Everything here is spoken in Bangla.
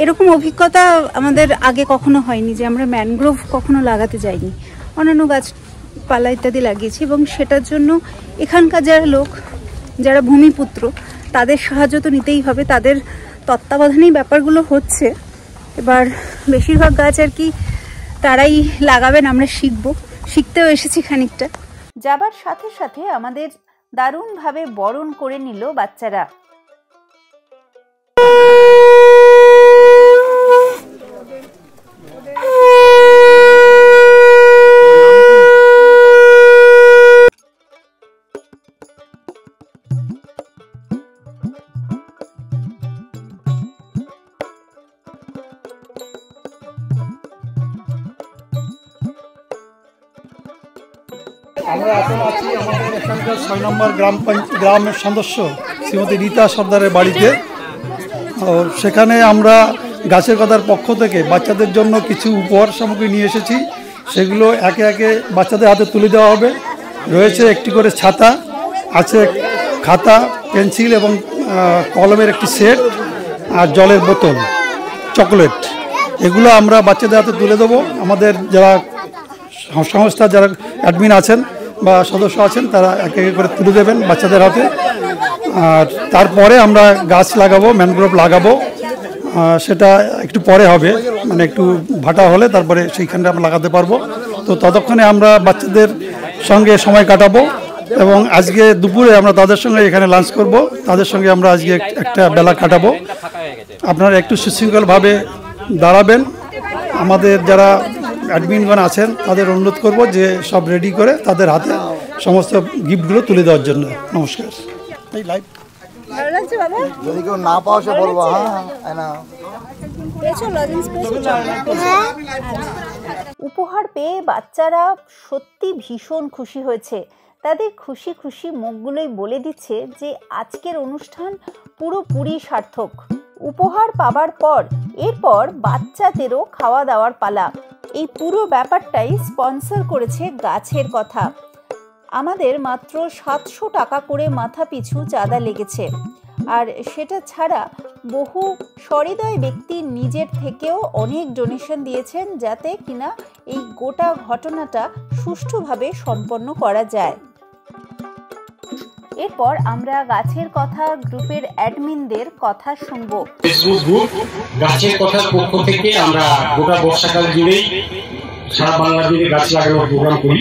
এরকম অভিজ্ঞতা আমাদের আগে কখনো হয়নি যে আমরা ম্যানগ্রোভ কখনো লাগাতে যাইনি। অন্যান্য গাছপালা ইত্যাদি লাগিয়েছি এবং সেটার জন্য এখানকার যারা লোক, যারা ভূমিপুত্র, তাদের সাহায্য তো নিতেই হবে। তাদের তত্ত্বাবধানেই ব্যাপারগুলো হচ্ছে। এবার বেশিরভাগ গাছ আর কি তারাই লাগাবেন, আমরা শিখতেও এসেছি খানিকটা। যাবার সাথে সাথে আমাদের দারুণভাবে বরণ করে নিল বাচ্চারা। আমরা এখন আছি আমাদের এখানকার 6 নম্বর গ্রামের সদস্য শ্রীমতী রীতা সর্দারের বাড়িতে। সেখানে আমরা গাছের কথার পক্ষ থেকে বাচ্চাদের জন্য কিছু উপহার সামগ্রী নিয়ে এসেছি। সেগুলো একে একে বাচ্চাদের হাতে তুলে দেওয়া হবে। রয়েছে একটি করে ছাতা, আছে খাতা, পেন্সিল এবং কলমের একটি সেট, আর জলের বোতল, চকোলেট। এগুলো আমরা বাচ্চাদের হাতে তুলে দেবো। আমাদের যারা সংস্থার যারা অ্যাডমিন আছেন বা সদস্য আছেন তারা একে একে করে তুলে দেবেন বাচ্চাদের হাতে। আর তারপরে আমরা গাছ লাগাবো, ম্যানগ্রোভ লাগাবো। সেটা একটু পরে হবে, মানে একটু ভাটা হলে তারপরে সেইখানটা আমরা লাগাতে পারবো। তো ততক্ষণে আমরা বাচ্চাদের সঙ্গে সময় কাটাবো এবং আজকে দুপুরে আমরা তাদের সঙ্গে এখানে লাঞ্চ করব। তাদের সঙ্গে আমরা আজকে একটা বেলা কাটাবো। আপনারা একটু সুশৃঙ্খলভাবে দাঁড়াবেন। আমাদের যারা অ্যাডমিনগণ আছেন তাদের অনুরোধ করব যে সব রেডি করে তাদের হাতে সমস্ত গিফটগুলো তুলে দেওয়ার জন্য। নমস্কার। এই লাইভ যদি কেউ না পাও সে বলবো। উপহার পেয়ে বাচ্চারা সত্যি ভীষণ খুশি হয়েছে। তাদের খুশি খুশি মুখগুলোই বলে দিচ্ছে যে আজকের অনুষ্ঠান পুরোপুরি সার্থক। উপহার পাবার পর এরপর বাচ্চাদেরও খাওয়া দাওয়ার পালা। এই পুরো ব্যাপারটাই স্পন্সর করেছে গাছের কথা। আমাদের মাত্র 700 টাকা করে মাথা পিছু চাঁদা লেগেছে। আর সেটা ছাড়া বহু সহৃদয় ব্যক্তি নিজের থেকেও অনেক ডোনেশন দিয়েছেন যাতে কিনা এই গোটা ঘটনাটা সুষ্ঠুভাবে সম্পন্ন করা যায়। এরপর আমরা গাছের কথা গ্রুপের অ্যাডমিনদের কথা শুনবো। ফেসবুক গ্রুপ গাছের কথার পক্ষ থেকে আমরা গোটা বর্ষাকাল জুড়েই সারা বাংলা জুড়ে গাছ লাগানোর প্রোগ্রাম করি।